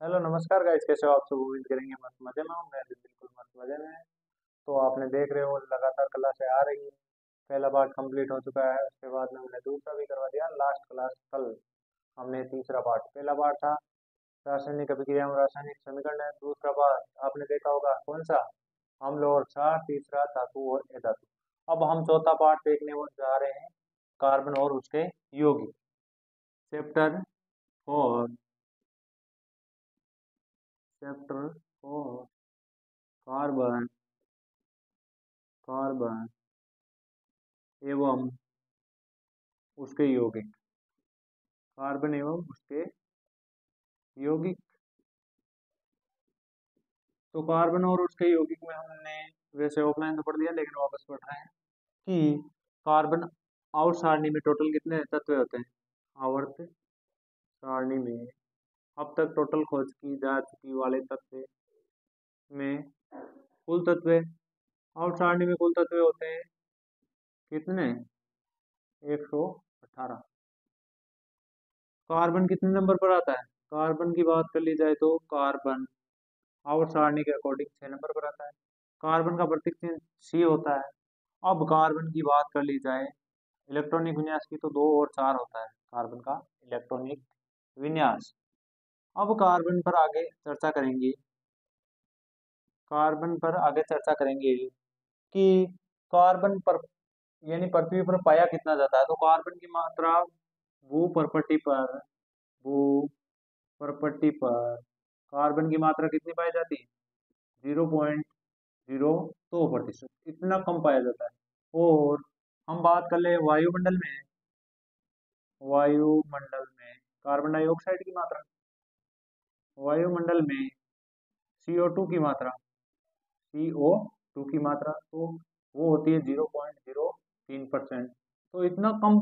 Hello नमस्कार guys, कैसे हो आप सब? उम्मीद करेंगे मस्त मजे में हो। मैं भी बिल्कुल मस्त मजे में। तो आपने देख रहे हो लगातार क्लासें आ रही है। पहला पार्ट कंप्लीट हो चुका है, उसके बाद में हमने दूसरा भी करवा दिया। लास्ट क्लास कल हमने तीसरा पार्ट, पहला पार्ट था रासायनिक अभिक्रिया में रासायनिक समीकरण है। दूसरा पार्ट आपने देखा होगा कौन सा, अम्ल और क्षार। तीसरा धातु और अधातु। अब हम चौथा पार्ट देखने जा रहे हैं, कार्बन और उसके यौगिक। चैप्टर 4। चैप्टर 4, कार्बन, कार्बन एवं उसके यौगिक। कार्बन एवं उसके यौगिक। तो कार्बन और उसके यौगिक में हमने वैसे ऑफलाइन तो पढ़ दिया, लेकिन वापस पढ़ रहे हैं कि कार्बन आवर्त सारणी में टोटल कितने तत्व होते हैं। आवर्त सारणी में अब तक टोटल खोज की जा चुकी वाले तत्व में कुल तत्व, आवर्त सारणी में कुल तत्व होते हैं कितने? 118। कार्बन कितने नंबर पर आता है? कार्बन की बात कर ली जाए तो कार्बन आवर्त सारणी के अकॉर्डिंग 6 नंबर पर आता है। कार्बन का प्रतीक चिन्ह सी होता है। अब कार्बन की बात कर ली जाए इलेक्ट्रॉनिक विन्यास की, तो 2 और 4 होता है कार्बन का इलेक्ट्रॉनिक विन्यास। अब कार्बन पर आगे चर्चा करेंगे, कार्बन पर आगे चर्चा करेंगे कि कार्बन पर यानी पृथ्वी पर पाया कितना जाता है। तो कार्बन की मात्रा भू परपट्टी पर, भू परपट्टी पर कार्बन की मात्रा कितनी पाई जाती है? 0.02%, इतना कम पाया जाता है। और हम बात कर ले वायुमंडल में, वायुमंडल में कार्बन डाइऑक्साइड की मात्रा, वायुमंडल में CO2 की मात्रा, CO2 की मात्रा तो वो होती है 0.03%। तो इतना कम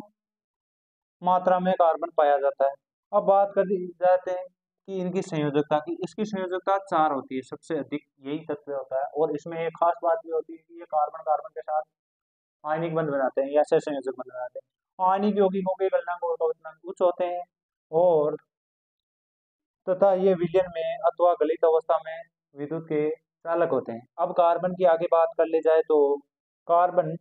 मात्रा में कार्बन पाया जाता है। अब बात कर जाते हैं कि इनकी संयोजकता की। इसकी संयोजकता 4 होती है, सबसे अधिक यही तत्व होता है। और इसमें एक खास बात ये होती है कि ये कार्बन कार्बन के साथ आयनिक बंध बनाते हैं या सहसंयोजक बंध बनाते हैं। आयनिक यौगिकों के गलनांक और अवलनांक उच्च होते हैं, और तथा ये विलयन में अथवा गलित अवस्था में विद्युत के चालक होते हैं। अब कार्बन की आगे बात कर ली जाए तो कार्बन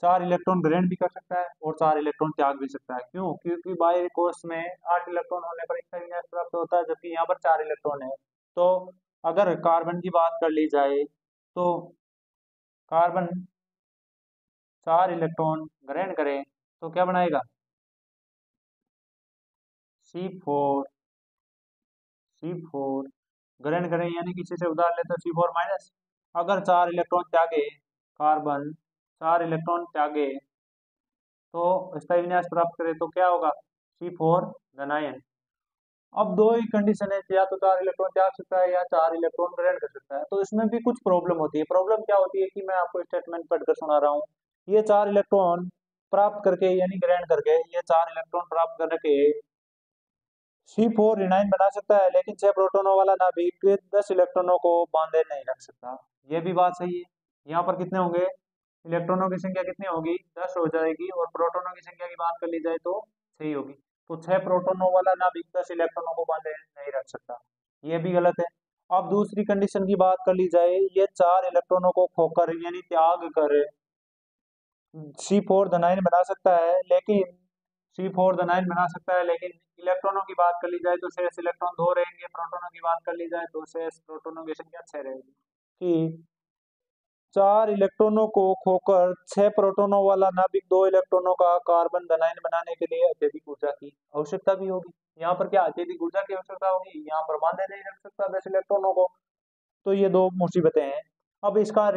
4 इलेक्ट्रॉन ग्रहण भी कर सकता है और 4 इलेक्ट्रॉन त्याग भी सकता है। क्यों? क्योंकि बाह्य कोश में 8 इलेक्ट्रॉन होने पर इसका विन्यास प्राप्त होता है, जबकि यहाँ पर 4 इलेक्ट्रॉन है। तो अगर कार्बन की बात कर ली जाए तो कार्बन 4 इलेक्ट्रॉन ग्रहण करे तो क्या बनाएगा? C4। C4 ग्रहण करें यानी किसी से उधार ले तो C4-। अगर 4 इलेक्ट्रॉन त्यागे, कार्बन 4 इलेक्ट्रॉन त्यागे तो इसका विन्यास प्राप्त करे तो क्या होगा? C4 धनायन। अब दो ही कंडीशन है, या तो 4 इलेक्ट्रॉन त्याग सकता है या 4 इलेक्ट्रॉन ग्रहण कर सकता है। तो इसमें भी कुछ प्रॉब्लम होती है। प्रॉब्लम क्या होती है कि मैं आपको स्टेटमेंट पढ़कर सुना रहा हूँ। ये 4 इलेक्ट्रॉन प्राप्त करके यानी ग्रहण करके ये 4 इलेक्ट्रॉन प्राप्त करके C4 ऋणायन बना सकता है, लेकिन 6 प्रोटोनों वाला नाभिक 10 इलेक्ट्रॉनों को बांधे नहीं रख सकता। ये भी बात सही है। यहाँ पर कितने होंगे? इलेक्ट्रॉनों की संख्या कितनी होगी? 10 हो जाएगी। और प्रोटोनों की संख्या की बात कर ली जाए तो 6 होगी। तो 6 प्रोटोनों वाला नाभिक 10 इलेक्ट्रॉनों को बांधे नहीं रख सकता। ये भी गलत है। अब दूसरी कंडीशन की बात कर ली जाए, ये 4 इलेक्ट्रॉनों को खोकर यानी त्याग कर C4 धनायन बना सकता है, लेकिन C4 धनायन बना सकता है, लेकिन इलेक्ट्रॉनों की बात कर ली जाए तो शेष इलेक्ट्रॉन 2 रहेंगे। प्रोटोनों की बात कर ली जाए तो शेष प्रोटोनों की संख्या 6 रहेगी। कि 4 इलेक्ट्रॉनों को खोकर 6 प्रोटोनों वाला नाभिक 2 इलेक्ट्रॉनों का कार्बन धनायन बनाने के लिए अत्यधिक ऊर्जा की आवश्यकता भी होगी। यहाँ पर क्या अत्यधिक ऊर्जा की आवश्यकता होगी? यहाँ पर बांधे नहीं रख सकता 10 इलेक्ट्रॉनों को। तो ये दो मुसीबतें हैं। अब इसका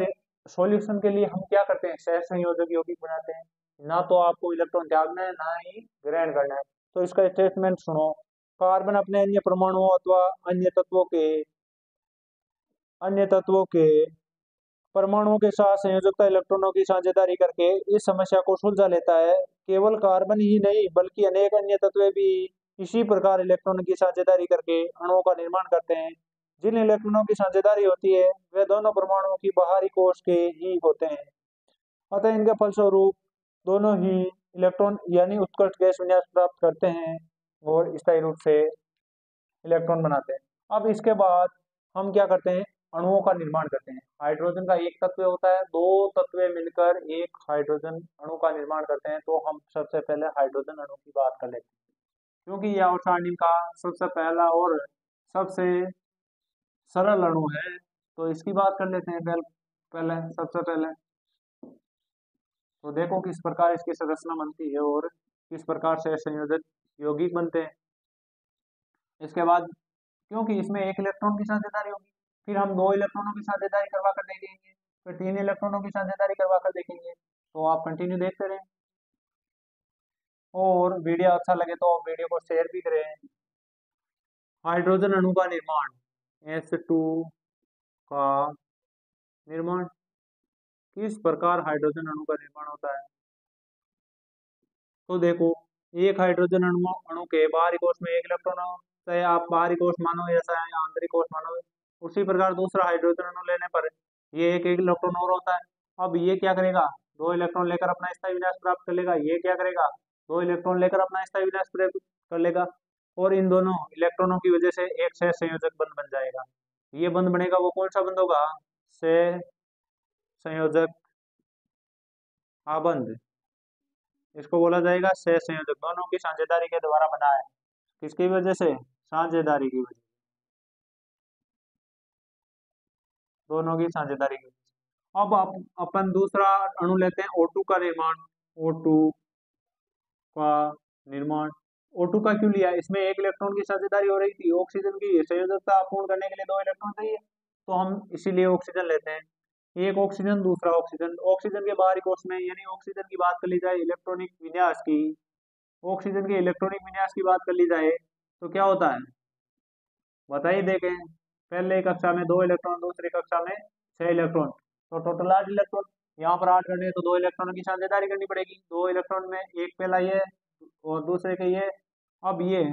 सॉल्यूशन के लिए हम क्या करते हैं? सहसंयोजक यौगिक बनाते हैं। ना तो आपको इलेक्ट्रॉन त्यागना है, ना ही ग्रहण करना है। तो इसका स्टेटमेंट सुनो। कार्बन अपने अन्य तत्वों के परमाणुओं के साथ संयोजकता इलेक्ट्रॉनों की साझेदारी करके इस समस्या को सुलझा लेता है। केवल कार्बन ही नहीं बल्कि अनेक अन्य तत्व भी इसी प्रकार इलेक्ट्रॉन की साझेदारी करके अणुओं का निर्माण करते हैं। जिन इलेक्ट्रॉनों की साझेदारी होती है वे दोनों परमाणुओं की बाहरी कोश के ही होते हैं। अतः इनके फलस्वरूप दोनों ही इलेक्ट्रॉन यानी उत्कृष्ट गैस विन्यास प्राप्त करते हैं और स्थायी रूप से इलेक्ट्रॉन बनाते हैं। अब इसके बाद हम क्या करते हैं, अणुओं का निर्माण करते हैं। हाइड्रोजन का एक तत्व होता है, दो तत्व मिलकर एक हाइड्रोजन अणु का निर्माण करते हैं। तो हम सबसे पहले हाइड्रोजन अणु की बात कर लेते हैं, क्योंकि यह आवर्त सारणी का सबसे पहला और सबसे सरल अणु है। तो इसकी बात कर लेते हैं पहले सबसे पहले। तो देखो किस प्रकार इसकी संरचना बनती है और किस प्रकार से संयोजक यौगिक बनते हैं। इसके बाद क्योंकि इसमें एक इलेक्ट्रॉन की साझेदारी होगी, फिर हम दो इलेक्ट्रॉनों की साझेदारी करवा कर देखेंगे, फिर तीन इलेक्ट्रॉनों की साझेदारी करवा कर देखेंगे। तो आप कंटिन्यू देखते रहें और वीडियो अच्छा लगे तो वीडियो को शेयर भी करें। हाइड्रोजन अणु का निर्माण, H2 का निर्माण, किस प्रकार हाइड्रोजन अणु का निर्माण होता है। तो देखो, एक हाइड्रोजन अणु अणु के बाहरी कोश में एक इलेक्ट्रॉन हो, चाहे आप बाहरी कोश मानो या चाहे आंतरिक कोश मानो, उसी प्रकार दूसरा हाइड्रोजन अणु लेने पर ये एक इलेक्ट्रॉन और होता है। अब ये क्या करेगा, दो इलेक्ट्रॉन लेकर अपना स्थायी विन्यास प्राप्त कर लेगा। ये क्या करेगा, दो इलेक्ट्रॉन लेकर अपना स्थायी विन्यास प्राप्त कर लेगा और इन दोनों इलेक्ट्रॉनों की वजह से एक सहसंयोजक बंध बन जाएगा। ये बंध बनेगा, वो कौन सा बंध होगा, सहसंयोजक आबंध। इसको बोला जाएगा सहसंयोजक। दोनों की साझेदारी के द्वारा बना है, किसकी वजह से, साझेदारी की वजह, दोनों की साझेदारी की वजह से। अब अपन दूसरा अणु लेते हैं, O2 का निर्माण। O2 का निर्माण, O2 का क्यों लिया, इसमें एक इलेक्ट्रॉन की साझेदारी हो रही थी, ऑक्सीजन की संयोजकता पूर्ण करने के लिए दो इलेक्ट्रॉन चाहिए, तो हम इसीलिए ऑक्सीजन लेते हैं। एक ऑक्सीजन दूसरा ऑक्सीजन, ऑक्सीजन के बाहरी कोश में, यानी ऑक्सीजन की बात कर ली जाए इलेक्ट्रॉनिक विन्यास की, ऑक्सीजन के इलेक्ट्रॉनिक विन्यास की बात कर ली जाए तो क्या होता है, बताइए देखें। पहले कक्षा में दो इलेक्ट्रॉन, दूसरी कक्षा में छह इलेक्ट्रॉन, तो टोटल 8 इलेक्ट्रॉन। यहाँ पर 8 करने हैं तो दो इलेक्ट्रॉनों की साझेदारी करनी पड़ेगी। दो इलेक्ट्रॉन में एक पहला ये और दूसरे के ये, अब ये,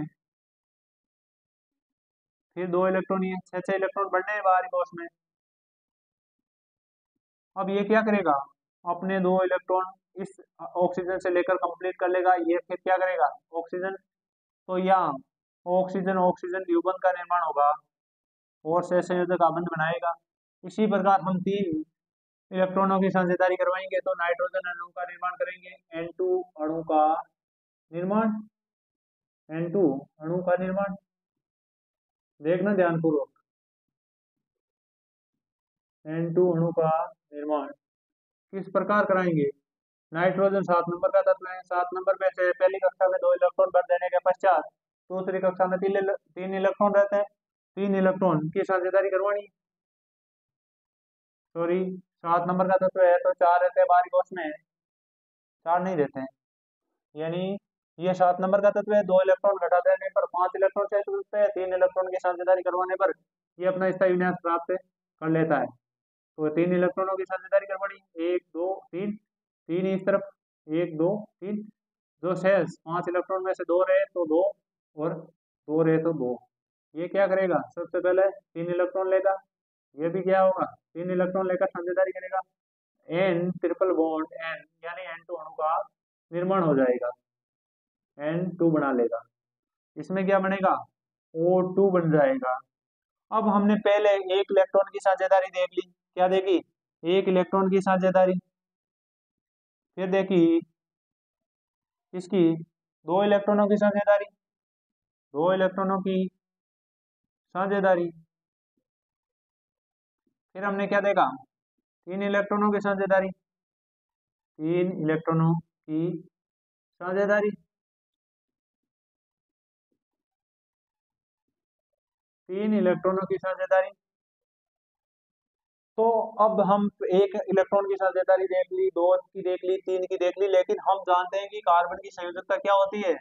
फिर दो इलेक्ट्रॉन, ये छह इलेक्ट्रॉन बढ़ने हैं बाहरी कोश में। अब ये क्या करेगा, अपने दो इलेक्ट्रॉन इस ऑक्सीजन से लेकर कंप्लीट कर लेगा। ये फिर क्या करेगा, ऑक्सीजन, तो यहाँ ऑक्सीजन ऑक्सीजन द्विबंध का निर्माण होगा और सहसंयोजक आबंध बनाएगा। इसी प्रकार हम तीन इलेक्ट्रॉनों की साझेदारी करवाएंगे तो नाइट्रोजन अणु का निर्माण करेंगे। N2 अणु का निर्माण, N2 अणु का निर्माण, देखना ध्यानपूर्वक। N2 अणु का निर्माण किस प्रकार कराएंगे, नाइट्रोजन 7 नंबर का तत्व है। 7 नंबर में से पहली कक्षा में दो इलेक्ट्रॉन भर देने के पश्चात दूसरी कक्षा में तीन इलेक्ट्रॉन रहते हैं। तीन इलेक्ट्रॉन की साझेदारी करवानी, सॉरी 7 नंबर का तत्व है तो चार रहते हैं बाहरी कोश में, चार नहीं रहते हैं, यानी ये 7 नंबर का तत्व है। दो इलेक्ट्रॉन घटा देने पर 5 इलेक्ट्रॉन शेष बचते हैं। तीन इलेक्ट्रॉन की साझेदारी करवाने पर ये अपना स्थायी विन्यास प्राप्त कर लेता है। तो तीन इलेक्ट्रॉनों की साझेदारी करवानी, एक दो तीन, तीन इस तरफ, एक दो तीन, जो शेष 5 इलेक्ट्रॉन में से दो रहे तो दो और दो रहे तो दो। ये क्या करेगा, सबसे पहले तीन इलेक्ट्रॉन लेगा, ये भी क्या होगा, तीन इलेक्ट्रॉन लेकर साझेदारी करेगा। N ट्रिपल बॉन्ड N, यानी N2 अणु का निर्माण हो जाएगा, N2 बना लेगा। इसमें क्या बनेगा, O2 बन जाएगा। अब हमने पहले एक इलेक्ट्रॉन की साझेदारी देख ली, क्या देखी, एक इलेक्ट्रॉन की साझेदारी, फिर देखी इसकी दो इलेक्ट्रॉनों की साझेदारी, दो इलेक्ट्रॉनों की साझेदारी, फिर हमने क्या देखा, तीन इलेक्ट्रॉनों की साझेदारी, तीन इलेक्ट्रॉनों की साझेदारी, तीन इलेक्ट्रॉनों की साझेदारी। तो अब हम एक इलेक्ट्रॉन की साझेदारी देख ली, दो की देख ली, तीन की देख ली, लेकिन हम जानते हैं कि कार्बन की संयोजकता क्या होती है,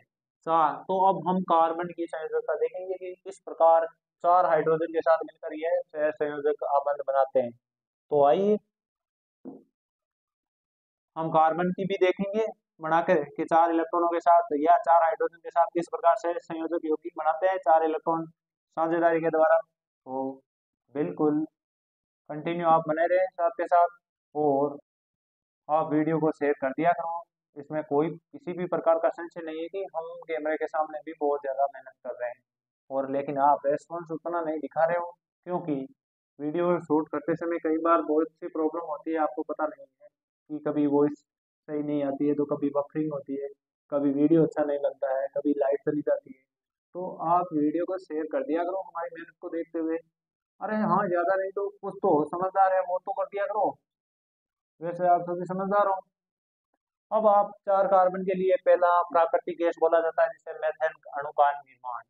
चार। तो अब हम कार्बन की संयोजकता देखेंगे कि किस प्रकार चार हाइड्रोजन के साथ मिलकर यह सहसंयोजक आबंध बनाते हैं। तो आइए हम कार्बन की भी देखेंगे बनाकर कि चार इलेक्ट्रॉनों के साथ या चार हाइड्रोजन के साथ किस प्रकार से संयोजक यौगिक बनाते हैं चार इलेक्ट्रॉन साझेदारी के द्वारा। तो बिल्कुल कंटिन्यू आप बने रहे साथ के साथ और आप वीडियो को शेयर कर दिया करो। इसमें कोई किसी भी प्रकार का संशय नहीं है कि हम कैमरे के सामने भी बहुत ज़्यादा मेहनत कर रहे हैं। और लेकिन आप रेस्पॉन्स उतना नहीं दिखा रहे हो, क्योंकि वीडियो शूट करते समय कई बार बहुत सी प्रॉब्लम होती है, आपको पता नहीं है कि कभी वॉइस सही नहीं आती है, तो कभी बफरिंग होती है, कभी वीडियो अच्छा नहीं लगता है, कभी लाइट चली जाती है। तो आप वीडियो को शेयर कर दिया करो हमारी मेहनत को देखते हुए। अरे हाँ, ज़्यादा नहीं तो कुछ तो समझदार है वो तो कर दिया करो, वैसे आप सभी समझदार हो। अब आप 4 कार्बन के लिए पहला प्राकृतिक गैस बोला जाता है जिसे मेथेन अणु का निर्माण।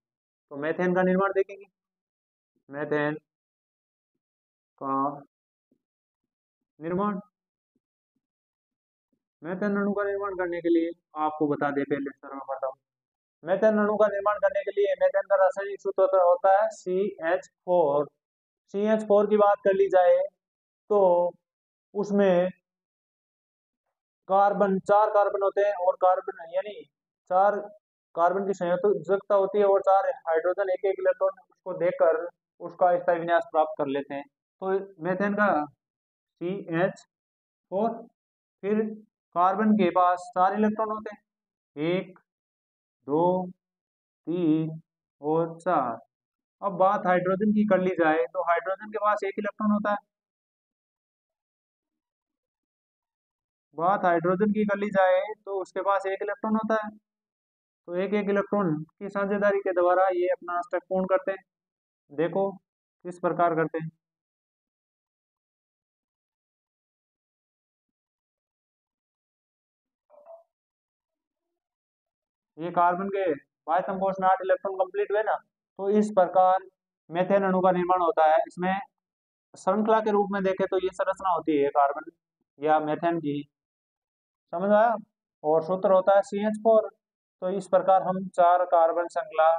तो मेथेन का निर्माण देखेंगे। मेथेन का निर्माण, मेथेन अणु का निर्माण करने के लिए आपको बता दें पहले सर्वप्रथम, मेथेन अणु का निर्माण करने के लिए मेथेन का रासायनिक सूत्र होता है CH4। CH4 की बात कर ली जाए तो उसमें कार्बन 4 कार्बन होते हैं, और कार्बन यानी 4 कार्बन की संयोजकता होती है, और 4 हाइड्रोजन एक एक इलेक्ट्रॉन उसको देकर उसका स्थायी विन्यास प्राप्त कर लेते हैं। तो मेथेन का CH4, फिर कार्बन के पास 4 इलेक्ट्रॉन होते हैं, 1 2 3 और 4। अब बात हाइड्रोजन की कर ली जाए तो हाइड्रोजन के पास 1 इलेक्ट्रॉन होता है। बात हाइड्रोजन की कर ली जाए तो उसके पास 1 इलेक्ट्रॉन होता है। तो एक एक इलेक्ट्रॉन की साझेदारी के द्वारा ये अपना स्टेप पूर्ण करते हैं। देखो किस प्रकार करते हैं। ये कार्बन के बाह्यतम कोश में 8 इलेक्ट्रॉन कंप्लीट हुए ना, तो इस प्रकार मेथेन अणु का निर्माण होता है। इसमें श्रृंखला के रूप में देखें तो ये संरचना होती है कार्बन या मेथेन की, समझ आया। और सूत्र होता है CH4। तो इस प्रकार हम 4 कार्बन श्रृंखला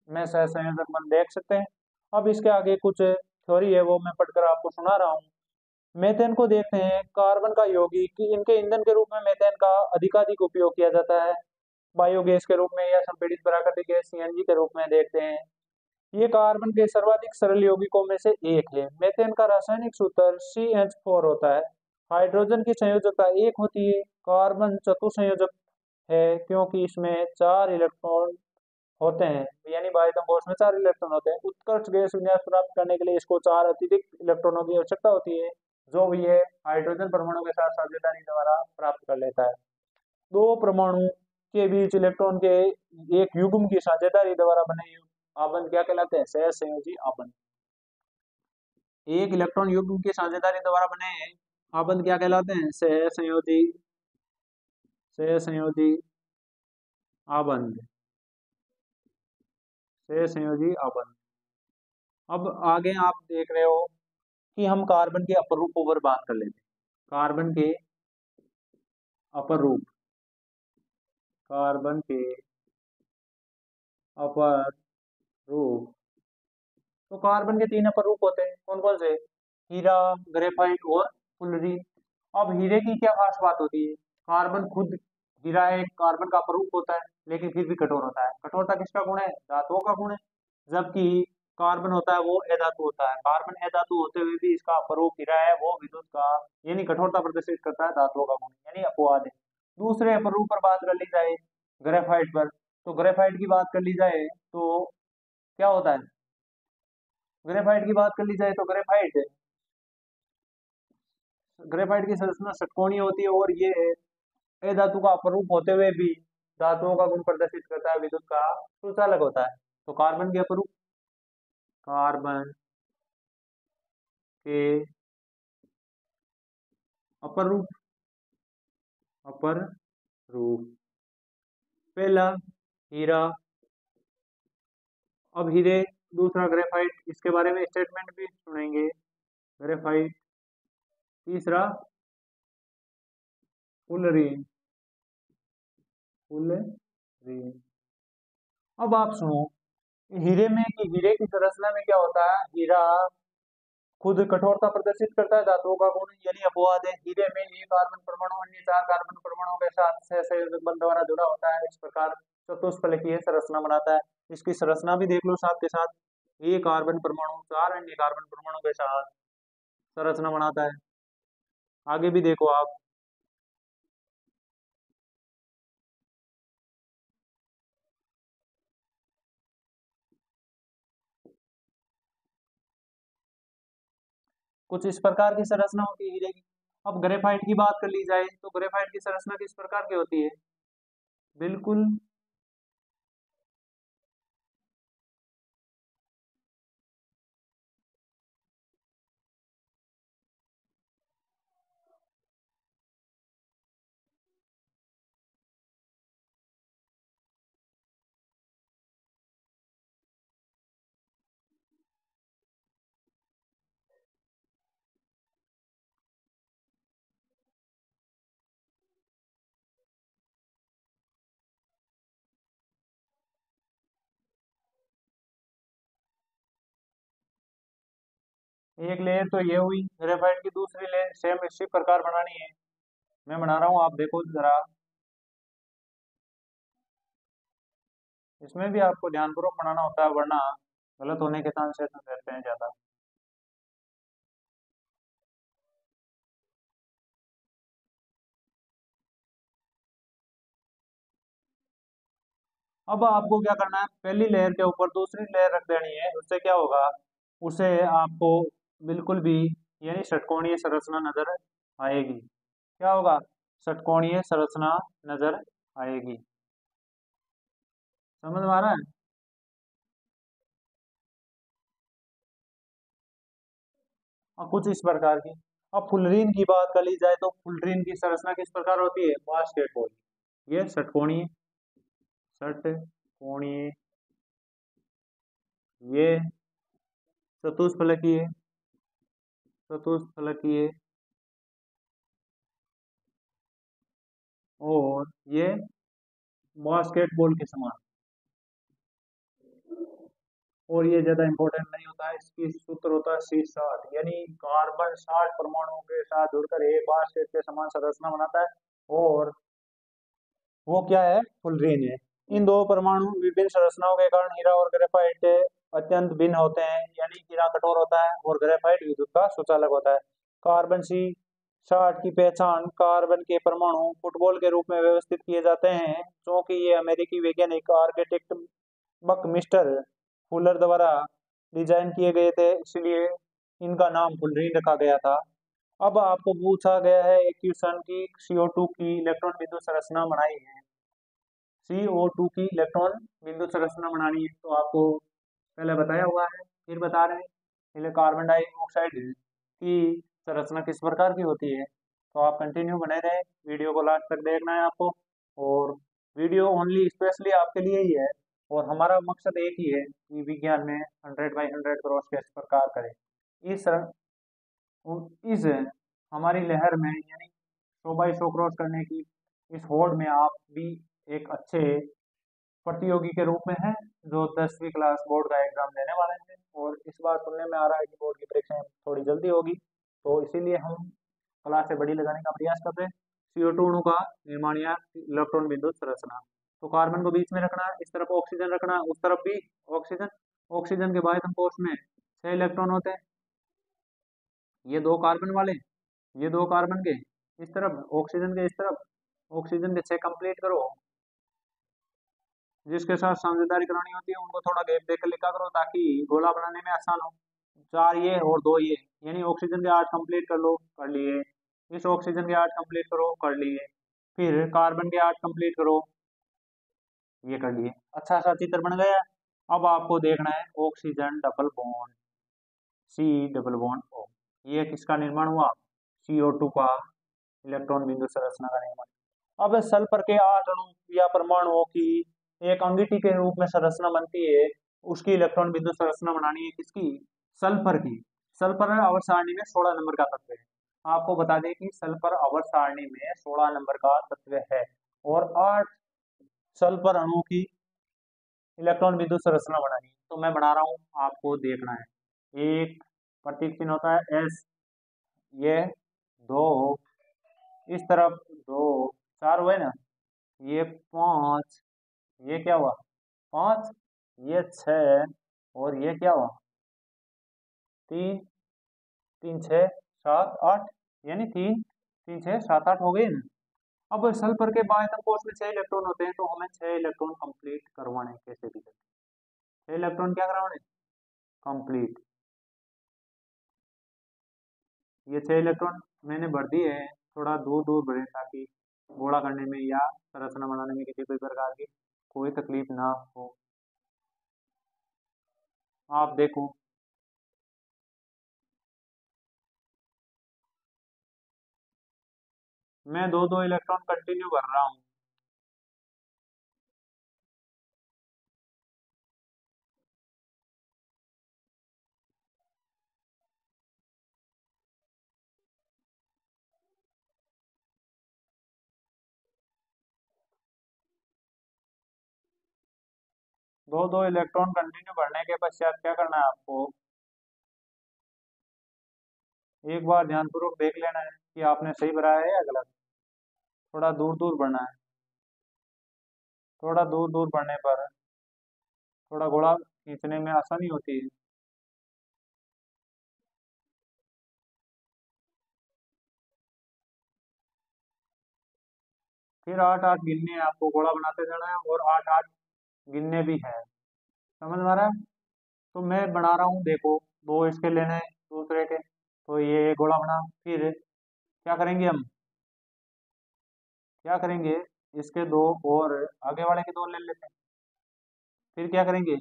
में सहसंयोजक बंध देख सकते हैं। अब इसके आगे कुछ थ्योरी है वो मैं पढ़कर आपको सुना रहा हूँ। मेथेन को देखते हैं, कार्बन का यौगिक इनके ईंधन के रूप में मेथेन का अधिकाधिक उपयोग किया जाता है, बायोगैस के रूप में या संपीड़ित प्राकृतिक गैस CNG के रूप में देखते हैं। ये कार्बन के सर्वाधिक सरल यौगिकों में से एक है। मेथेन का रासायनिक सूत्र CH4 होता है। हाइड्रोजन की संयोजकता 1 होती है। कार्बन चतुसंयोजक है क्योंकि इसमें 4 इलेक्ट्रॉन होते हैं, यानी बाह्यतम कोश में 4 इलेक्ट्रॉन होते हैं। उत्कृष्ट गैस विन्यास प्राप्त करने के लिए इसको 4 अतिरिक्त इलेक्ट्रॉनों की आवश्यकता होती है, जो भी ये हाइड्रोजन परमाणु के साथ साझेदारी द्वारा प्राप्त कर लेता है। 2 परमाणु के बीच इलेक्ट्रॉन के एक युग्म की साझेदारी द्वारा बने आबंध क्या कहलाते हैं? सहसंयोजी आबंध। एक इलेक्ट्रॉन युग्म की साझेदारी द्वारा बने आबंध क्या कहलाते हैं? सहसंयोजी, सहसंयोजी आबंध, सहसंयोजी आबंध। अब आगे आप देख रहे हो कि हम कार्बन के अपर रूपों पर बात कर लेते हैं। कार्बन के अपर रूप, कार्बन के अपर रूप। तो कार्बन के 3 अपर रूप होते हैं, कौन कौन से? हीरा, ग्रेफाइट और फुलरी। अब हीरे की क्या खास बात होती है? कार्बन खुद हीरा एक कार्बन का अपर रूप होता है, लेकिन फिर भी कठोर होता है। कठोरता किसका गुण है? धातुओं का गुण है। जबकि कार्बन होता है वो अधातु होता है। कार्बन अधातु होते हुए भी इसका अपर रूप हीरा है, वो विद्युत का यानी कठोरता प्रदर्शित करता है, धातुओं का गुण यानी अपवाद है। दूसरे अपर रूप पर बात कर ली जाए ग्रेफाइट पर, तो ग्रेफाइट की बात कर ली जाए तो क्या होता है? ग्रेफाइट की बात कर ली जाए तो ग्रेफाइट, ग्रेफाइट की संरचना षटकोणीय होती है, और ये अधातु का अपरूप होते हुए भी धातुओं का गुण प्रदर्शित करता है, विद्युत का सुचालक होता है। तो कार्बन के अपरूप, कार्बन के अपर रूप, अपर रूप पहला हीरा। अब हीरे, दूसरा ग्रेफाइट, इसके बारे में स्टेटमेंट भी सुनेंगे। ग्रेफाइट, तीसरा फुलरीन, फुलरीन। अब आप सुनो हीरे में कि हीरे की संरचना में क्या होता है। हीरा खुद कठोरता प्रदर्शित करता है, धातुओं का गुण यानी अपवाद है। हीरे में एक कार्बन परमाणु अन्य 4 कार्बन परमाणुओं के साथ सहसंयोजक बंध द्वारा जुड़ा होता है। इस प्रकार चतुष्फलकीय संरचना बनाता है। इसकी संरचना भी देख लो साथ के साथ, एक कार्बन परमाणु 4 अन्य कार्बन परमाणु के साथ संरचना बनाता है। आगे भी देखो आप, कुछ इस प्रकार की संरचना होती है हीरे की। अब ग्रेफाइट की बात कर ली जाए तो ग्रेफाइट की संरचना किस प्रकार की होती है? बिल्कुल एक लेयर तो ये हुई ग्रेफाइट की, दूसरी लेयर सेम इसी प्रकार बनानी है। मैं बना रहा हूँ, आप देखो जरा। इसमें भी आपको ध्यानपूर्वक बनाना होता है, वरना गलत होने के चांसेस रहते हैं ज्यादा। अब आपको क्या करना है, पहली लेयर के ऊपर दूसरी लेयर रख देनी है। उससे क्या होगा, उसे आपको बिल्कुल भी यानी षटकोणीय संरचना नजर आएगी। क्या होगा? षटकोणीय संरचना नजर आएगी। समझ में आ रहा है? और कुछ इस प्रकार की। अब फुलरीन की बात कर ली जाए तो फुलरीन की संरचना किस प्रकार होती है? बास्केटबॉल। ये षटकोणीय, षटकोणीय, ये चतुष्फलकीय, चतुष्फलकीय, और ये बास्केटबॉल के समान। और ये ज्यादा इंपॉर्टेंट नहीं होता है, इसकी सूत्र होता है C60, यानी कार्बन 60 परमाणुओं के साथ जुड़कर एक बास्केट के समान संरचना बनाता है। और वो क्या है? फुलरीन है। इन दो परमाणु विभिन्न संरचनाओं के कारण हीरा और ग्रेफाइट अत्यंत भिन्न होते हैं, यानी हीरा कठोर होता है और ग्रेफाइट विद्युत का सुचालक होता है। कार्बन C60 की पहचान कार्बन के परमाणु फुटबॉल के रूप में व्यवस्थित किए जाते हैं, क्योंकि ये अमेरिकी वैज्ञानिक आर्किटेक्ट बकमिस्टर फुलर द्वारा डिजाइन किए गए थे, इसलिए इनका नाम फुलरीन रखा गया था। अब आपको पूछा गया है एक क्वेश्चन की CO2 की इलेक्ट्रॉन विद्युत संरचना बनाई है। CO2 की इलेक्ट्रॉन विद्युत संरचना बनानी है तो आपको पहले बताया हुआ है, फिर बता रहे हैं। पहले कार्बन डाइऑक्साइड की संरचना किस प्रकार की होती है, तो आप कंटिन्यू बने रहे, वीडियो को लास्ट तक देखना है आपको। और वीडियो ओनली स्पेशली आपके लिए ही है, और हमारा मकसद एक ही है कि विज्ञान में 100/100 क्रॉस किस प्रकार करें। इस इस हमारी लहर में यानी 100/100 क्रॉस करने की इस होड़ में आप भी एक अच्छे प्रतियोगी के रूप में हैं, जो 10वीं क्लास बोर्ड का एग्जाम देने वाले हैं। और इस बार सुनने में आ रहा है कि बोर्ड की परीक्षाएं थोड़ी जल्दी होगी, तो इसीलिए हम क्लास से बड़ी लगाने का प्रयास कर रहे हैं। CO2 अणु का निर्माण या इलेक्ट्रॉन विद्युत संरचना। तो कार्बन को बीच में रखना है, इस तरफ ऑक्सीजन रखना है, उस तरफ भी ऑक्सीजन। ऑक्सीजन के बाह्यतम कोश में 6 इलेक्ट्रॉन होते हैं, ये दो कार्बन वाले, ये दो कार्बन के इस तरफ, ऑक्सीजन के इस तरफ। ऑक्सीजन के 6 कंप्लीट करो। जिसके साथ साझेदारी करानी होती है उनको थोड़ा गैप देकर लिखा करो, ताकि गोला बनाने में आसान हो। 4 ये और 2 ये, यानी ऑक्सीजन के 8 कंप्लीट कर लो, कर लिए। इस ऑक्सीजन के 8 कंप्लीट करो, कर लिए। फिर कार्बन के 8 कंप्लीट करो, ये कर लिए। अच्छा सा चित्र बन गया। अब आपको देखना है oxygen double bond, C double bond O, ये किसका निर्माण हुआ? CO2 का इलेक्ट्रॉन बिंदु संरचना का निर्माण। अब सल्फर के 8 अणु या परमाणुओं की एक अंगीठी के रूप में संरचना बनती है, उसकी इलेक्ट्रॉन बिंदु संरचना बनानी है किसकी? सल्फर की। सल्फर आवर्त सारणी में 16 नंबर का तत्व है। आपको बता दें कि सल्फर आवर्त सारणी में 16 नंबर का तत्व है, और 8 सल्फर अणु की इलेक्ट्रॉन विद्युत संरचना बनानी है। तो मैं बना रहा हूँ, आपको देखना है। एक प्रतीक चिन्ह होता है S, ये 2, इस तरफ 2, 4 हुए ना, ये 5, ये क्या हुआ? 5, ये 6, और ये क्या हुआ? 3, 3 6 7 8, यानी 3 3 6 7 8 हो गए ना। अब सल्फर के बाह्यतम कोश में 6 इलेक्ट्रॉन होते हैं, तो हमें 6 इलेक्ट्रॉन कंप्लीट करवाने हैं, कैसे भी करके 6 इलेक्ट्रॉन क्या करवाने? कंप्लीट। ये 6 इलेक्ट्रॉन मैंने भर दिए हैं, थोड़ा दूर दूर भरे ताकि गोला करने में या संरचना बनाने में किसी भी प्रकार की कोई तकलीफ ना हो। आप देखो, मैं दो दो इलेक्ट्रॉन कंटिन्यू भर रहा हूँ। दो दो इलेक्ट्रॉन कंटिन्यू भरने के पश्चात क्या करना है आपको, एक बार ध्यानपूर्वक देख लेना है कि आपने सही भरा है या गलत। थोड़ा दूर दूर भरना है, थोड़ा दूर दूर भरने पर थोड़ा गोला खींचने में आसानी होती है। फिर आठ आठ गिनने हैं आपको, गोला बनाते जाना है और आठ आठ गिनने भी है। समझ में आ रहा है? तो मैं बना रहा हूँ, देखो दो इसके लेने हैं दूसरे के, तो ये गोला बना। फिर क्या करेंगे हम, क्या करेंगे, इसके दो और आगे वाले के दो ले लेते हैं। फिर क्या करेंगे,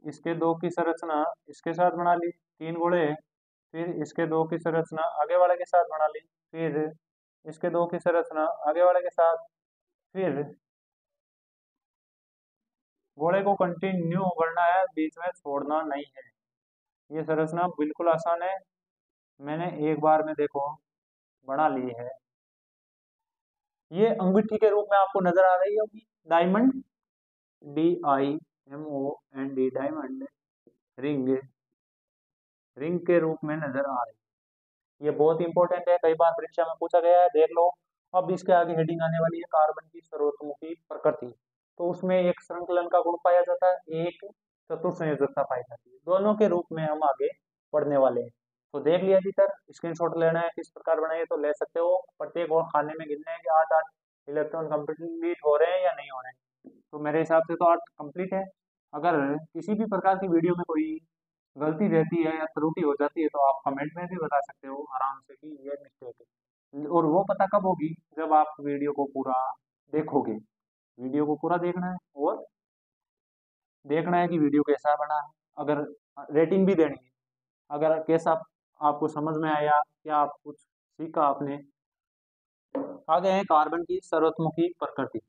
इसके दो की संरचना इसके साथ बना ली, तीन गोले। फिर इसके दो की संरचना आगे वाले के साथ बना ली। फिर इसके दो की संरचना आगे वाले के साथ। फिर गोले को कंटिन्यू करना है, बीच में छोड़ना नहीं है। ये संरचना बिल्कुल आसान है, मैंने एक बार में देखो बना ली है। ये अंगूठी के रूप में आपको नजर आ रही होगी, diamond, DIMOND, diamond, ring, ring के रूप में नजर आ रही है। ये बहुत इंपॉर्टेंट है, कई बार परीक्षा में पूछा गया है, देख लो। अब इसके आगे हेडिंग आने वाली है, कार्बन की सर्वतोमुखी प्रकृति। तो उसमें एक श्रृंखलन का गुण पाया जाता है, एक चतुर्संयोजकता पाई जाती है। दोनों के रूप में हम आगे पढ़ने वाले हैं। तो देख लिया जी सर, स्क्रीनशॉट लेना है किस प्रकार बनाइए तो ले सकते हो। प्रत्येक और खाने में गिनने हैं कि आठ आठ इलेक्ट्रॉन कंप्लीट हो रहे हैं या नहीं हो रहे हैं। तो मेरे हिसाब से तो आठ कंप्लीट है। अगर किसी भी प्रकार की वीडियो में कोई गलती रहती है या त्रुटि हो जाती है तो आप कमेंट में भी बता सकते हो आराम से कि ये मिस्टेक है। और वो पता कब होगी, जब आप वीडियो को पूरा देखोगे। वीडियो को पूरा देखना है और देखना है कि वीडियो कैसा बना है। अगर रेटिंग भी देनी है, अगर कैसा आपको समझ में आया, क्या आप कुछ सीखा आपने। आगे है कार्बन की सर्वतमुखी प्रकृति।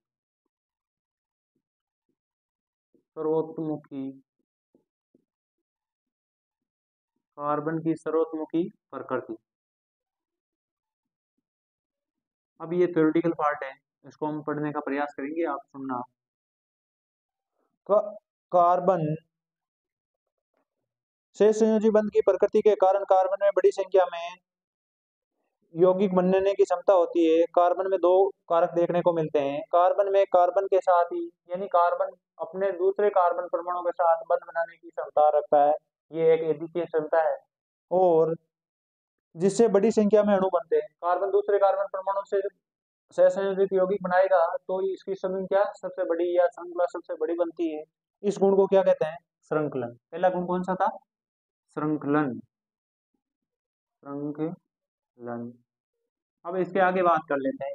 सर्वतमुखी, कार्बन की सर्वतमुखी प्रकृति। अब ये थ्योरेटिकल पार्ट है, इसको हम पढ़ने का प्रयास करेंगे, आप सुनना। कार्बन से संयोजी बंध की प्रकृति के कारण कार्बन में बड़ी संख्या में यौगिक बनने की क्षमता होती है। कार्बन में दो कारक देखने को मिलते हैं। कार्बन में कार्बन के साथ ही, यानी कार्बन अपने दूसरे कार्बन परमाणु के साथ बंध बनाने की क्षमता रखता है। ये एक अद्वितीय क्षमता है। और जिससे बड़ी संख्या में अणु बनते हैं। कार्बन दूसरे कार्बन परमाणु से सहसंयोजित यौगिक बनाएगा तो इसकी संख्या सबसे बड़ी या श्रृंखला सबसे बड़ी बनती है। इस गुण को क्या कहते हैं, श्रृंखलन। पहला गुण कौन सा था, श्रृंखलन, श्रृंखलन। अब इसके आगे बात कर लेते हैं।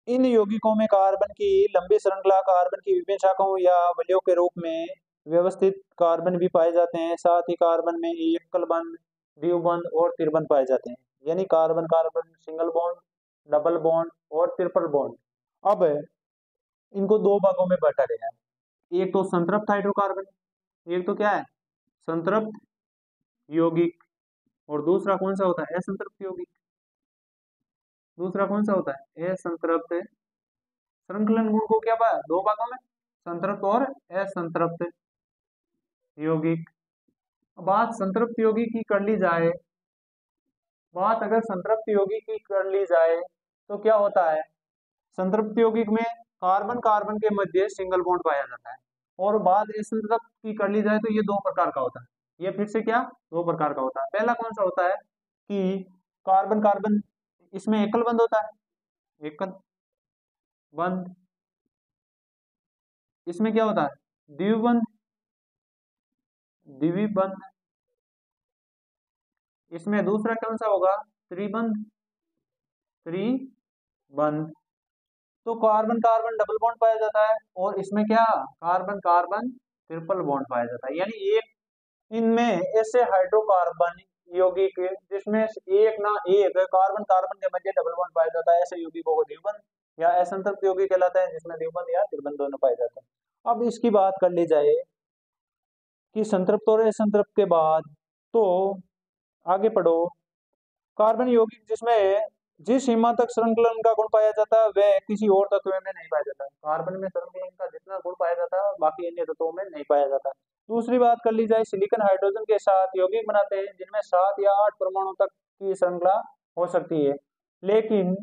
इन यौगिकों में कार्बन की लंबी श्रृंखला, कार्बन की विभिन्न शाखाओं या वलयों के रूप में व्यवस्थित कार्बन भी पाए जाते हैं। साथ ही कार्बन में एकल बंध, द्विबंध और त्रिबंध पाए जाते हैं। यानी carbon carbon single bond, double bond और ट्रिपल बॉन्ड। अब इनको दो भागों में बांटा गया है, एक तो संतृप्त हाइड्रोकार्बन, एक तो क्या है, संतृप्त यौगिक। और दूसरा कौन सा होता है, असंतृप्त यौगिक। दूसरा कौन सा होता है, असंतृप्त। श्रृंखलन गुण को क्या दो भागों में, संतृप्त और असंतृप्त यौगिक। बात संतृप्त यौगिक की कर ली जाए, बात अगर संतृप्त यौगिक की कर ली जाए तो क्या होता है, संतृप्त यौगिक में कार्बन कार्बन के मध्य सिंगल बॉन्ड पाया जाता है। और बात असंतृप्त की कर ली जाए तो ये दो प्रकार का होता है। ये फिर से क्या, दो प्रकार का होता है। पहला कौन सा होता है कि कार्बन कार्बन, इसमें एकल बंध होता है, एकल बंध। इसमें क्या होता है, द्विबंध, द्विबंध, इसमें दूसरा कौन सा होगा? त्रिबंध, त्रिबंध। तो कार्बन कार्बन डबल बॉन्ड पाया जाता है और इसमें क्या, कार्बन कार्बन ट्रिपल बॉन्ड पाया जाता है। यानी एक इनमें ऐसे हाइड्रोकार्बन यौगिक जिसमें एक ना एक कार्बन कार्बन के मध्य डबल बॉन्ड पाया जाता है, ऐसे यौगिकों को द्विबंध या असंतृप्त यौगिक कहलाता है, जिसमें द्विबंध या त्रिबंध दोनों पाए जाते हैं। अब इसकी बात कर ली जाए कि संतृप्त और असंतृप्त के बाद, तो आगे पढ़ो। कार्बन यौगिक जिसमें जिस सीमा तक संकलन का गुण पाया जाता है वह किसी और तत्व में नहीं पाया जाता। कार्बन में संकलन का जितना गुण पाया जाता है बाकी अन्य तत्वों में नहीं पाया जाता। दूसरी बात कर ली जाए, सिलिकॉन हाइड्रोजन के साथ यौगिक बनाते हैं जिनमें 7 या 8 परमाणु तक की श्रृंखला हो सकती है, लेकिन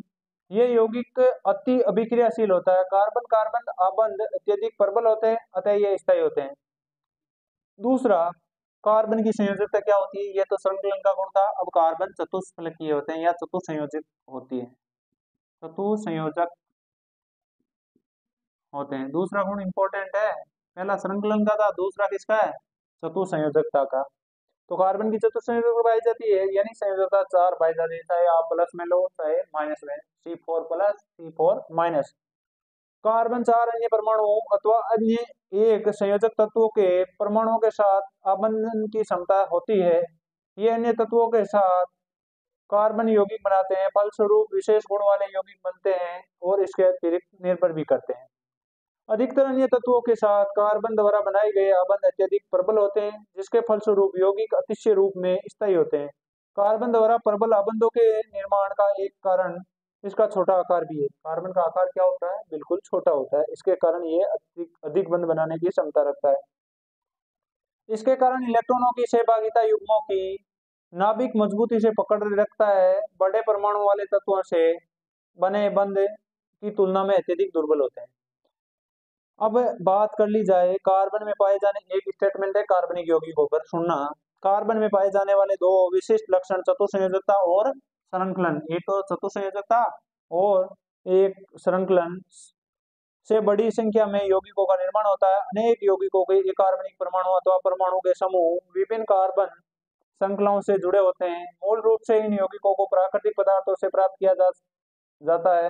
ये यौगिक अति अभिक्रियाशील होता है। कार्बन कार्बन आबंध अत्यधिक प्रबल होते हैं, अतः ये स्थायी होते हैं। दूसरा, कार्बन की संयोजकता क्या होती है? ये तो संकलन का गुण था। अब कार्बन चतुष्फलकीय होते हैं या चतुसंयोजक होती है, चतुसंयोजक होते हैं। दूसरा गुण इंपॉर्टेंट है, पहला संकलन का था, दूसरा किसका है? चतुसंयोजकता का। तो कार्बन की चतुसंयोजकता पाई जाती है, यानी संयोजकता 4 पाई जाती है, चाहे आप प्लस में लो चाहे माइनस में, C4 plus C4 minus. Carbon 4 अन्य परमाणुओं अथवा अन्य एक संयोजक तत्वों के परमाणुओं के साथ आबंधन की क्षमता होती है। ये अन्य तत्वों के साथ कार्बन यौगिक बनाते हैं, फलस्वरूप विशेष गुण वाले यौगिक बनते हैं और इसके अतिरिक्त निर्भर भी करते हैं। अधिकतर अन्य तत्वों के साथ कार्बन द्वारा बनाए गए आबंध अत्यधिक प्रबल होते हैं, जिसके फलस्वरूप यौगिक अतिशय रूप में स्थायी होते हैं। कार्बन द्वारा प्रबल आबंधों के निर्माण का एक कारण इसका छोटा आकार भी है। कार्बन का आकार क्या होता है? बिल्कुल छोटा होता है, इसके कारण ये अधिक बंध बनाने की क्षमता रखता है। इसके कारण इलेक्ट्रॉनों की सहभागिता युग्मों की नाभिक मजबूती से पकड़ रखता है, बड़े परमाणु वाले तत्वों से बने बंध की तुलना में अत्यधिक दुर्बल होते हैं। अब बात कर ली जाए कार्बन में पाए जाने, एक स्टेटमेंट है कार्बनिक यौगिकों पर, सुनना। कार्बन में पाए जाने वाले दो विशिष्ट लक्षण चतुसंयोजकता और श्रृंखलन। एक तो चतुसंयोजकता और एक श्रृंखलन से बड़ी संख्या में यौगिकों का निर्माण होता है। अनेक यौगिकों के कार्बनिक परमाणु अथवा परमाणु के समूह विभिन्न कार्बन श्रृंखलाओं से जुड़े होते हैं। मूल रूप से इन यौगिकों को प्राकृतिक पदार्थों से प्राप्त किया जाता है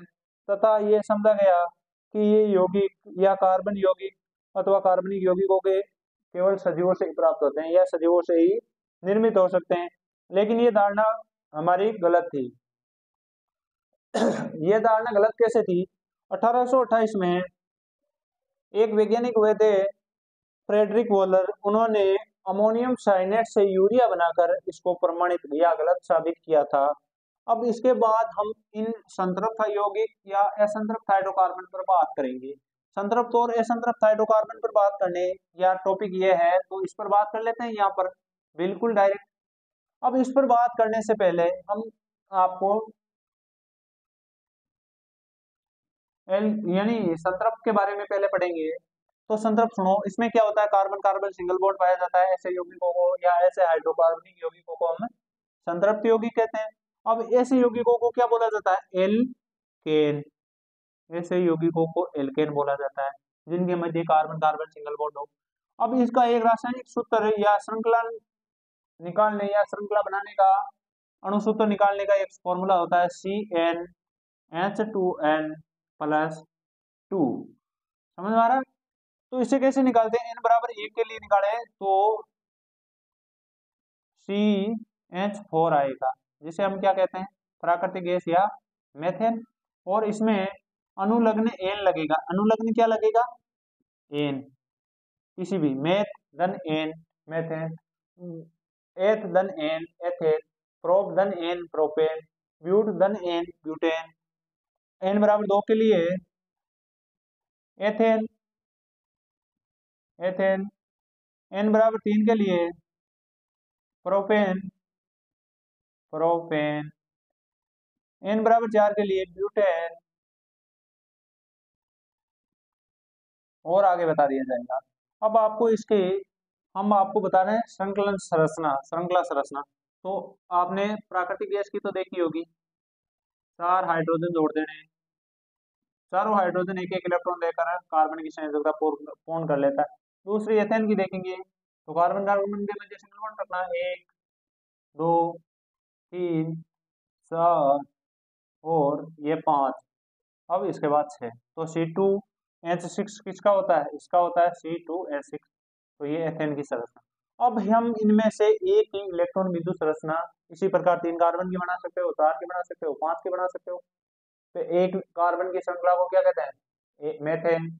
तथा ये समझा गया कि ये यौगिक या कार्बन यौगिक अथवा कार्बनिक यौगिकों के केवल सजीवों से ही प्राप्त होते हैं या सजीवों से ही निर्मित हो सकते हैं, लेकिन ये धारणा हमारी गलत थी। ये धारणा गलत कैसे थी? 1828 में एक वैज्ञानिक हुए थे फ्रेडरिक वॉलर, उन्होंने अमोनियम साइनेट से यूरिया बनाकर इसको प्रमाणित या गलत साबित किया था। अब इसके बाद हम इन संतृप्त यौगिक या असंतृप्त हाइड्रोकार्बन पर बात करेंगे। संतृप्त और असंतृप्त हाइड्रोकार्बन पर बात करने या टॉपिक ये है तो इस पर बात कर लेते हैं यहाँ पर बिल्कुल डायरेक्ट। अब इस पर बात करने से पहले हम आपको यानी संतृप्त के बारे में पहले पढ़ेंगे। तो संतृप्त सुनो, इसमें क्या होता है? कार्बन कार्बन सिंगल बॉन्ड पाया जाता है, ऐसे यौगिकों को या ऐसे हाइड्रोकार्बनिक यौगिकों को हम संतृप्त यौगिक कहते हैं। अब ऐसे यौगिकों को क्या बोला जाता है? एल्केन। ऐसे यौगिकों को एल्केन बोला जाता है जिनके मध्य कार्बन कार्बन सिंगल बॉन्ड हो। अब इसका एक रासायनिक सूत्र या श्रृंखला निकालने या श्रृंखला बनाने का अणुसूत्र निकालने का एक फॉर्मूला होता है CnH2n+2। समझ में आ रहा है? तो इसे कैसे निकालते हैं? n बराबर 1 के लिए निकाले तो CH4 आएगा, जिसे हम क्या कहते हैं? प्राकृतिक गैस या मेथेन। और इसमें अनुलग्न एन लगेगा। अनुलग्न क्या लगेगा? एन। किसी भी मेथ धन एन मेथेन, एथ धन एन एथेन, प्रोप धन एन प्रोपेन, ब्यूट धन एन ब्यूटेन। एन बराबर 2 के लिए एथेन एथेन, एन बराबर 3 के लिए प्रोपेन प्रोपेन, एन बराबर 4 के लिए ब्यूटेन, और आगे बता दिया जाएगा। अब आपको इसके हम आपको बता रहे हैं श्रृंखलन संरचना, श्रृंखला संरचना। तो आपने प्राकृतिक गैस की तो देखी होगी, 4 हाइड्रोजन जोड़ देने, चारों हाइड्रोजन एक एक इलेक्ट्रॉन देकर कार्बन की संयोजकता पूर्ण कर लेता है। दूसरी एथेन की देखेंगे, तो कार्बन कार्बन के मध्य सिंगल बॉन्ड रखना है, 1 2 3 4 और ये 5। अब इसके बाद 6। तो C2H6 किसका होता है? इसका होता है C2H6। तो ये एथेन की संरचना। अब हम इनमें से एक ही इलेक्ट्रॉन बिंदु संरचना इसी प्रकार 3 कार्बन की बना सकते हो, 4 की बना सकते हो, 5 की बना सकते हो। तो एक कार्बन की श्रृंखला को क्या कहते हैं? मेथेन,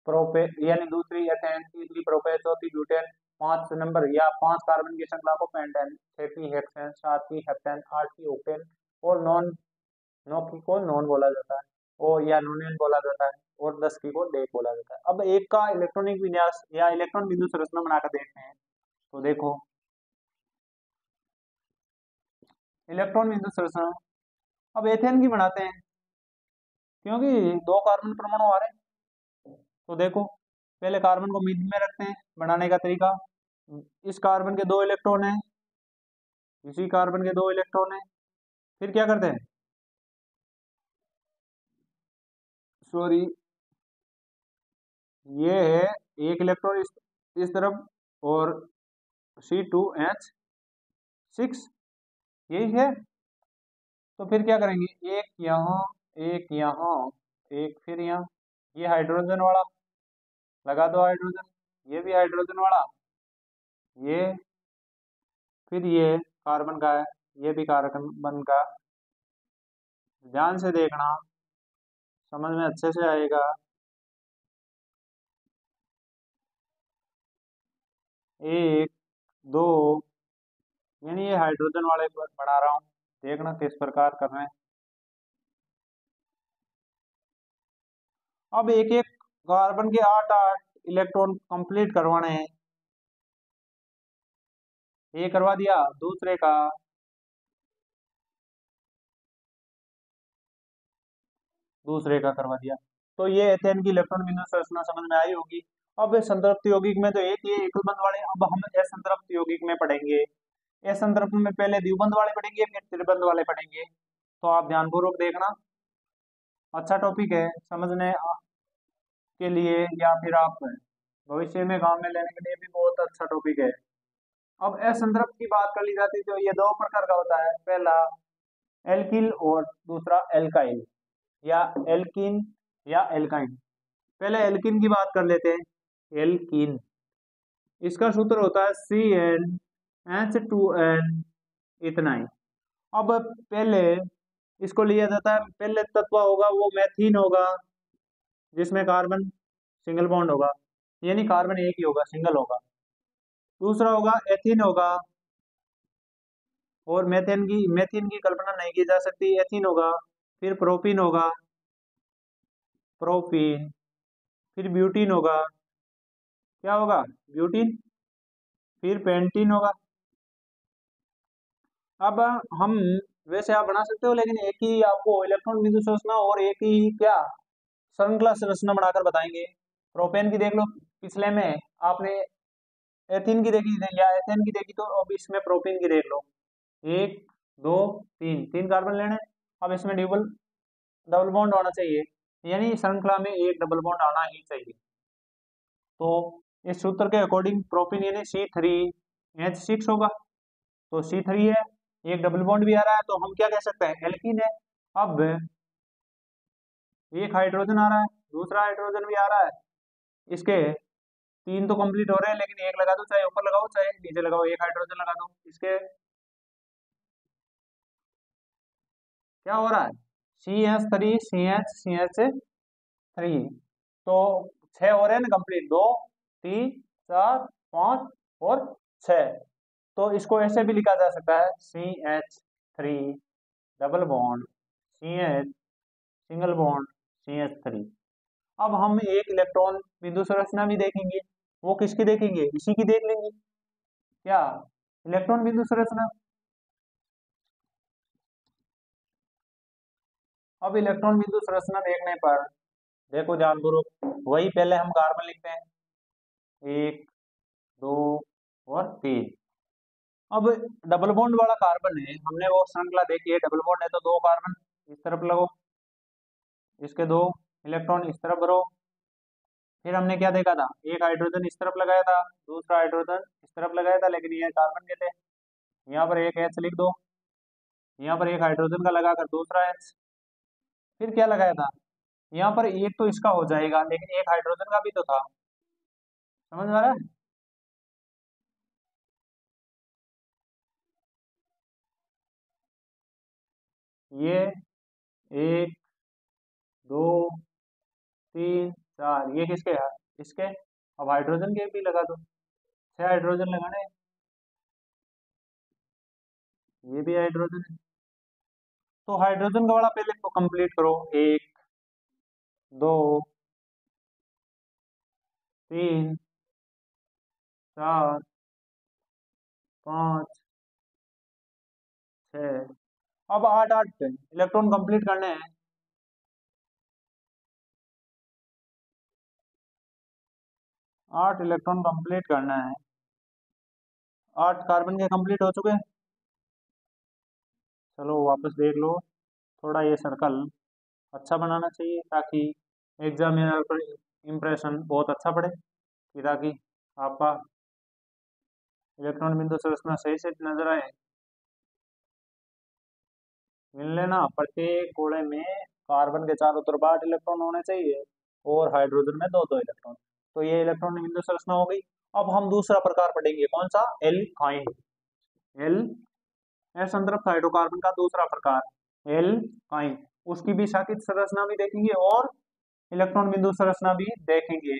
प्रोपे यानी दूसरी एथेन, तीसरी प्रोपे, चौथी ब्यूटेन, 5 नंबर या 5 कार्बन की श्रृंखला को पेंटेन, 6वीं हेक्सेन, 7वीं हेप्टेन, 8वीं ओक्टेन और नौ की को नॉन बोला जाता है और या नोनेन बोला जाता है और 10 की को डेक बोला जाता है। अब एक का इलेक्ट्रॉनिक विन्यास या इलेक्ट्रॉन बिंदु संरचना बनाकर देखते हैं। तो देखो इलेक्ट्रॉन बिंदु संरचना अब एथेन की बनाते हैं क्योंकि 2 कार्बन परमाणु आ रहे हैं। तो देखो पहले कार्बन को मिड में रखते हैं। बनाने का तरीका, इस कार्बन के 2 इलेक्ट्रॉन हैं, इसी कार्बन के 2 इलेक्ट्रॉन हैं। फिर क्या करते हैं, सॉरी ये है एक इलेक्ट्रॉन इस तरफ और C2H6 यही है। तो फिर क्या करेंगे, एक यहाँ एक यहाँ एक फिर यहाँ, ये हाइड्रोजन वाला लगा दो हाइड्रोजन, ये भी हाइड्रोजन वाला, ये फिर ये कार्बन का है, ये भी कार्बन का। ध्यान से देखना, समझ में अच्छे से आएगा। एक दो यानी ये हाइड्रोजन वाले बना रहा हूँ, देखना किस प्रकार कर रहे हैं। अब एक एक कार्बन के 8 इलेक्ट्रॉन कंप्लीट करवाने हैं। ये करवा दिया, दूसरे का करवा दिया। तो ये एथेन की इलेक्ट्रॉन बिंदु संरचना समझ में आई होगी। अब संतृप्त यौगिक में तो एक ये एकल बंध वाले, अब हम असंतृप्त यौगिक में पढ़ेंगे। असंतृप्त में पहले द्विबंध वाले पढ़ेंगे, फिर त्रिबंध वाले पढ़ेंगे। तो आप ध्यानपूर्वक देखना, अच्छा टॉपिक है समझने के लिए या फिर आप भविष्य में काम में लेने के लिए भी बहुत अच्छा टॉपिक है। अब असंतृप्त की बात कर ली जाती है तो ये 2 प्रकार का होता है, पहला एल्किल और दूसरा एल्काइल या एल्किन या एल्काइन। पहले एल्किन की बात कर लेते हैं। एल्किन, इसका सूत्र होता है CnH2n इथेनाइन। अब पहले इसको लिया जाता है, पहले तत्व होगा वो मैथीन होगा जिसमें कार्बन सिंगल बॉन्ड होगा, यानी कार्बन एक ही होगा, सिंगल होगा। दूसरा होगा एथीन होगा, और मेथेन की कल्पना नहीं की जा सकती, एथीन होगा। फिर प्रोपीन होगा, प्रोपीन। फिर ब्यूटीन होगा, क्या होगा, ब्यूटीन। फिर पेंटीन होगा। अब हम वैसे आप बना सकते हो, लेकिन एक ही आपको इलेक्ट्रॉन बिंदु संरचना और एक ही क्या श्रृंखला संरचना बनाकर बताएंगे। प्रोपेन की देख लो, पिछले में आपने एथीन की देखी या एथेन की देखी, तो अब इसमें प्रोपेन की देख लो। 1 2 3, 3 कार्बन लेने। अब इसमें डबल बॉन्ड होना चाहिए, यानी श्रृंखला में एक डबल बॉन्ड आना ही चाहिए। तो इस सूत्र के अकॉर्डिंग प्रोपेन यानी C3H6 होगा। तो C3 है, एक डबल बॉन्ड भी आ रहा है, तो हम क्या कह सकते हैं, एल्कीन है। अब एक हाइड्रोजन आ रहा है, दूसरा हाइड्रोजन भी आ रहा है, इसके 3 तो कंप्लीट हो रहे हैं, लेकिन एक लगा दो, चाहे ऊपर लगाओ चाहे नीचे लगाओ, एक हाइड्रोजन लगा दो। इसके क्या हो रहा है, CH3 तो 6 हो रहे हैं ना कंप्लीट, 2 3 4 5 और 6। तो इसको ऐसे भी लिखा जा सकता है CH3 double bond CH single bond CH3। अब हम एक इलेक्ट्रॉन बिंदु संरचना भी देखेंगे। वो किसकी देखेंगे, इसी की देख लेंगे, क्या, इलेक्ट्रॉन बिंदु संरचना। अब इलेक्ट्रॉन बिंदु संरचना देखने पर देखो ध्यानपूर्वक, वही पहले हम कार्बन लिखते हैं, 1 2 और 3। अब डबल बॉन्ड वाला कार्बन है, हमने वो श्रृंखला देखी है, डबल बॉन्ड है तो 2 कार्बन इस तरफ लगो, इसके 2 इलेक्ट्रॉन इस तरफ भरो, फिर हमने क्या देखा था, एक हाइड्रोजन इस तरफ लगाया था, दूसरा हाइड्रोजन इस तरफ लगाया था, लेकिन ये कार्बन के थे। यहाँ पर एक H लिख दो, यहाँ पर एक हाइड्रोजन का लगाकर दूसरा H। फिर क्या लगाया था, यहाँ पर एक तो इसका हो जाएगा, लेकिन एक हाइड्रोजन का भी तो था। समझ में आ रहा है? ये एक, दो, तीन, चार, ये किसके है, इसके। अब हाइड्रोजन के भी लगा दो, 6 हाइड्रोजन लगाने हैं। ये भी हाइड्रोजन है। तो हाइड्रोजन का वाला पहले तो कंप्लीट करो, एक, दो, तीन, चार, पाँच, छः, अब आठ आठ इलेक्ट्रॉन कंप्लीट करने हैं। 8 इलेक्ट्रॉन कंप्लीट करना है। 8 कार्बन के कंप्लीट हो चुके हैं। चलो वापस देख लो, थोड़ा ये सर्कल अच्छा बनाना चाहिए ताकि एग्जामिनर पर इम्प्रेशन बहुत अच्छा पड़े, कि ताकि आपका इलेक्ट्रॉन बिंदु संरचना सही से नजर आए। मिल लेना, प्रत्येक गोले में कार्बन के चारों तरफ 8 इलेक्ट्रॉन होने चाहिए और हाइड्रोजन में दो दो इलेक्ट्रॉन। तो ये इलेक्ट्रॉन बिंदु संरचना हो गई। अब हम दूसरा प्रकार पढ़ेंगे, कौन सा, एल्काइन। एल असंतृप्त हाइड्रोकार्बन का दूसरा प्रकार एल्काइन। उसकी भी शाखित संरचना भी देखेंगे और इलेक्ट्रॉन बिंदु संरचना भी देखेंगे।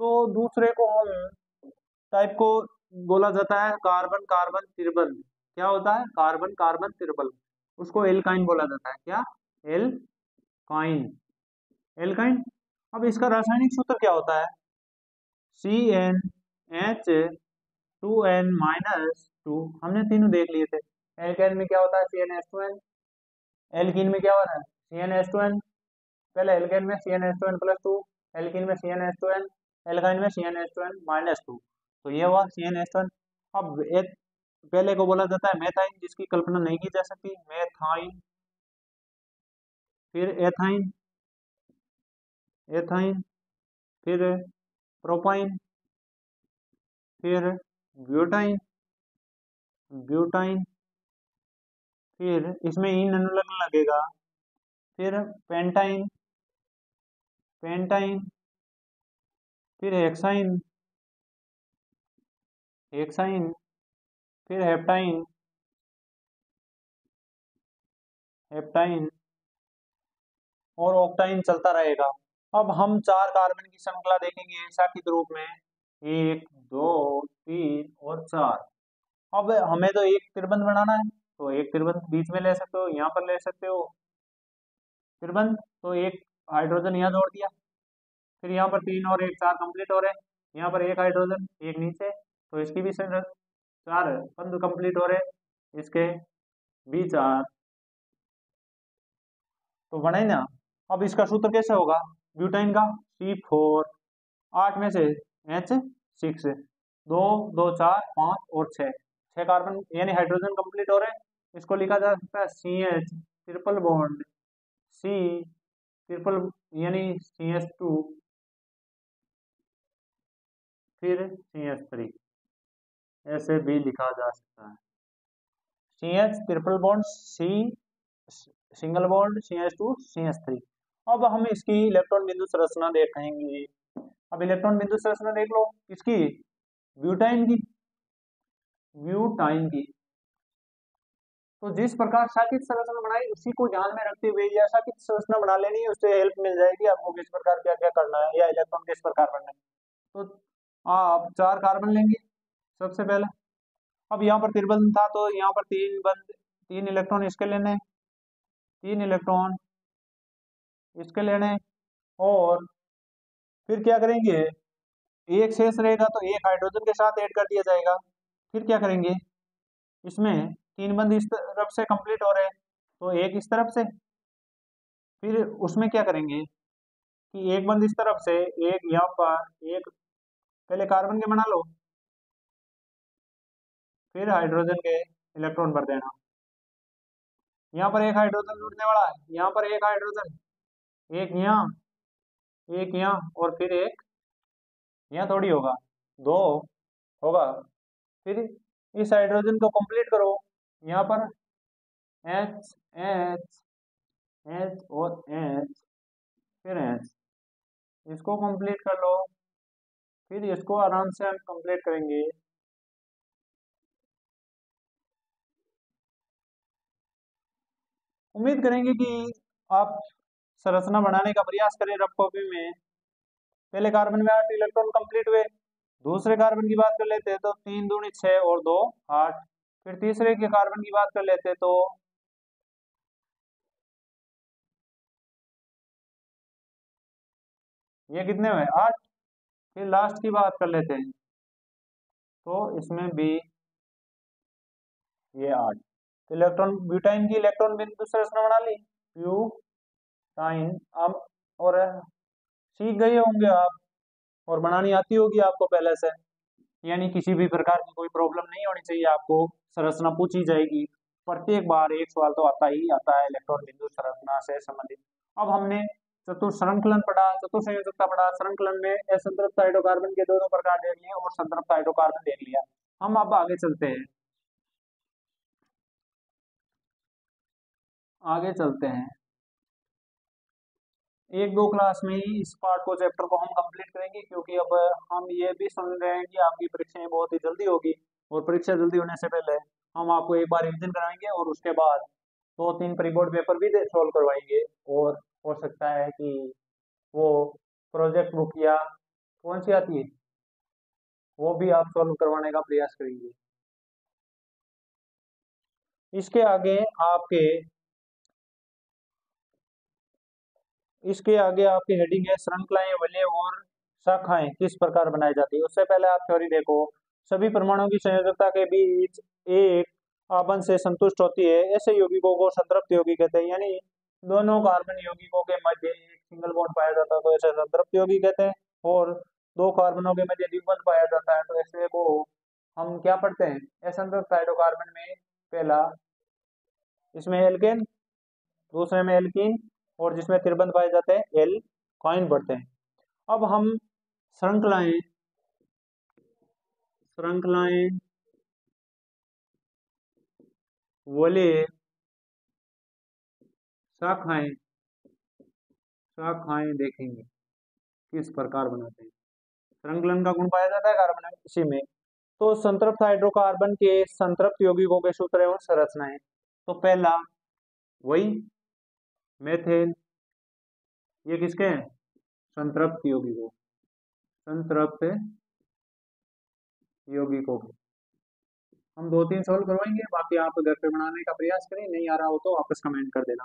तो दूसरे को हम टाइप को बोला जाता है कार्बन कार्बन त्रिबल। क्या होता है, कार्बन कार्बन त्रिबल, उसको एल्काइन बोला जाता है। क्या, एल्काइन। एल्काइन। अब इसका रासायनिक सूत्र क्या होता है, CnH2n-2। हमने तीनों देख लिए थे। एल्काइन में क्या होता है, CnH2n। एल्कीन में क्या हो रहा है, CnH2n। पहले एल्केन में CnH2n+2, एल्कीन में CnH2n, एल्काइन में CnH2n-2। तो ये हुआ CnH2n। अब एक पहले को बोला जाता है मेथाइन, जिसकी कल्पना नहीं की जा सकती, मेथाइन। फिर एथाइन, एथाइन, फिर प्रोपाइन, फिर ब्यूटाइन, ब्यूटाइन, फिर इसमें इन लगने लगेगा, फिर पेंटाइन, पेंटाइन, फिर हेक्साइन, हेक्साइन, फिर हेप्टाइन, हेप्टाइन, और ऑक्टाइन चलता रहेगा। अब हम 4 कार्बन की श्रृंखला देखेंगे शाखित रूप में, 1, 2, 3 और 4। अब हमें तो एक त्रिबंध बनाना है, तो एक त्रिबंध बीच में ले सकते हो, यहाँ पर ले सकते हो त्रिबंध। तो एक हाइड्रोजन यहाँ जोड़ दिया, फिर यहाँ पर 3 और 1 4 कंप्लीट हो रहे हैं। यहाँ पर एक हाइड्रोजन एक नीचे, तो इसकी भी 4 बंध कंप्लीट हो रहे हैं, इसके भी 4। तो बनाई ना। अब इसका सूत्र कैसे होगा, ब्यूटाइन का C4, 8 में से H6, 2 2 4 5 और 6 कार्बन यानी हाइड्रोजन कंप्लीट हो रहे हैं। इसको लिखा जा सकता है CH triple bond C triple यानी CH2, फिर CH3, ऐसे भी लिखा जा सकता है। CH triple bond C single bond CH2 CH3। अब हम इसकी इलेक्ट्रॉन बिंदु संरचना देखेंगे। अब इलेक्ट्रॉन बिंदु संरचना देख लो इसकी, ब्यूटाइन की, ब्यूटाइन की। तो जिस प्रकार शाखित संरचना बनाई उसी को ध्यान में रखते हुए या शाखित संरचना बना लेनी है, उससे हेल्प मिल जाएगी आपको किस प्रकार क्या क्या करना है या इलेक्ट्रॉन किस प्रकार बनना है। तो आप 4 कार्बन लेंगे सबसे पहले। अब यहाँ पर त्रिबंध था तो यहाँ पर 3 बंद, 3 इलेक्ट्रॉन इसके लेने, 3 इलेक्ट्रॉन इसके लेने, और फिर क्या करेंगे, एक शेष रहेगा तो एक हाइड्रोजन के साथ ऐड कर दिया जाएगा। फिर क्या करेंगे, इसमें 3 बंद इस तरफ से कंप्लीट हो रहे हैं, तो एक इस तरफ से, फिर उसमें क्या करेंगे कि एक बंद इस तरफ से, एक यहाँ पर, एक पहले कार्बन के बना लो, फिर हाइड्रोजन के, इलेक्ट्रॉन भर देना। यहाँ पर एक हाइड्रोजन जुड़ने वाला है, यहाँ पर एक हाइड्रोजन, एक यहाँ, एक यहाँ, और फिर एक यहाँ थोड़ी होगा, दो होगा। फिर इस हाइड्रोजन को कंप्लीट करो, यहाँ पर एच एच एच और एच, फिर एच, इसको कंप्लीट कर लो। फिर इसको आराम से हम कंप्लीट करेंगे। उम्मीद करेंगे कि आप संरचना बनाने का प्रयास करें रफ कॉपी में। पहले कार्बन में 8 इलेक्ट्रॉन कंप्लीट हुए। दूसरे कार्बन की बात कर लेते हैं तो 3 दूनी 6 और 2 8। फिर तीसरे के कार्बन की बात कर लेते हैं तो ये कितने हुए 8। फिर लास्ट की बात कर लेते हैं तो इसमें भी ये 8। इलेक्ट्रॉन ब्यूटाइन की इलेक्ट्रॉन बिंदु संरचना बना ली, ब्यूटाइन। अब और सीख गए होंगे आप, और बनानी आती होगी आपको पहले से, यानी किसी भी प्रकार की कोई प्रॉब्लम नहीं होनी चाहिए आपको। संरचना पूछी जाएगी प्रत्येक बार, एक सवाल तो आता ही आता है इलेक्ट्रॉन बिंदु संरचना से संबंधित। अब हमने चतुःसंकलन पढ़ा, चतुःसंयोजकता पढ़ा। संकलन में असंतृप्त हाइड्रोकार्बन के दो प्रकार देख लिए और संतृप्त हाइड्रोकार्बन देख लिया। हम अब आगे चलते हैं, आगे चलते हैं। एक दो क्लास में ही इस पार्ट को, चैप्टर को हम कंप्लीट करेंगे, क्योंकि अब हम ये भी सुन रहे हैं कि आपकी परीक्षाएं बहुत ही जल्दी होगी, और परीक्षा जल्दी होने से पहले हम आपको एक बार रिविजन कराएंगे और उसके बाद 2-3 प्री बोर्ड पेपर भी सॉल्व करवाएंगे। और हो सकता है कि वो प्रोजेक्ट बुक या कौन सी आती है वो भी आप सॉल्व करवाने का प्रयास करेंगे। इसके आगे आपके इसके आगे आपकी हेडिंग है श्रृंखलाएं, वलय और शाखाएं किस प्रकार बनाई जाती है। उससे पहले आप थ्योरी देखो। सभी परमाणुओं की संयोजकता के बीच एक आबंध से संतुष्ट होती है, ऐसे यौगिकों को संतृप्त यौगिक कहते हैं। यानी दोनों कार्बन यौगिकों के मध्य एक सिंगल बॉन्ड पाया जाता है तो ऐसे संतृप्त यौगिक कहते हैं, और दो कार्बनों के मध्य द्विबंध पाया जाता है तो ऐसे को हम क्या पढ़ते हैं, असंतृप्त हाइड्रोकार्बन में पहला, इसमें एल्केन, दूसरे में एल्कीन, और जिसमें त्रिबंध पाए जाते हैं एल्काइन पढ़ते हैं। अब हम श्रृंखलाएं श्रृंखलाएं वलय, शाखाएं शाखाएं देखेंगे किस प्रकार बनाते हैं। श्रृंखलन का गुण पाया जाता है कार्बन में, इसी में। तो संतृप्त हाइड्रोकार्बन के संतृप्त यौगिकों के सूत्र एवं संरचनाएं। तो पहला वही मेथेन, ये किसके हैं, संतृप्त यौगिकों, संतृप्त यौगिकों के। हम 2-3 सॉल्व करवाएंगे, बाकी आप घर पे बनाने का प्रयास करें, नहीं आ रहा हो तो वापस कमेंट कर देना।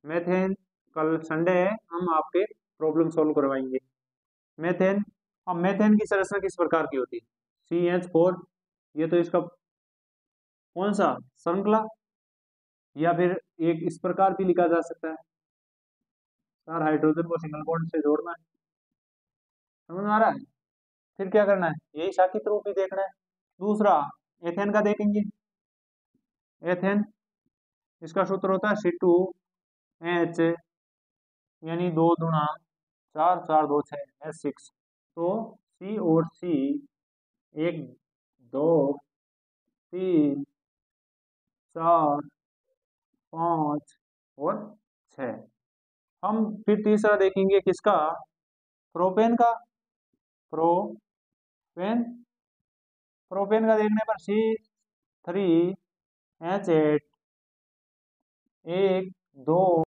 मेथेन, कल संडे है, हम आपके प्रॉब्लम सॉल्व करवाएंगे। मेथेन, अब मेथेन की संरचना किस प्रकार की होती है, CH4। ये तो इसका कौन सा श्रृंखला, या फिर एक इस प्रकार भी लिखा जा सकता है, 4 हाइड्रोजन को सिंगल बॉन्ड से जोड़ना है। समझ में आ रहा है। फिर क्या करना है, यही शाखित रूप ही देखना है। दूसरा एथेन का देखेंगे। एथेन, इसका सूत्र होता है C2H, यानी 2 दूना 4, 4 2 6 S6। तो C और C 1 2 3 4 5 और 6। हम फिर तीसरा देखेंगे किसका, प्रोपेन का। प्रोपेन प्रोपेन का देखने पर C3H8 1 2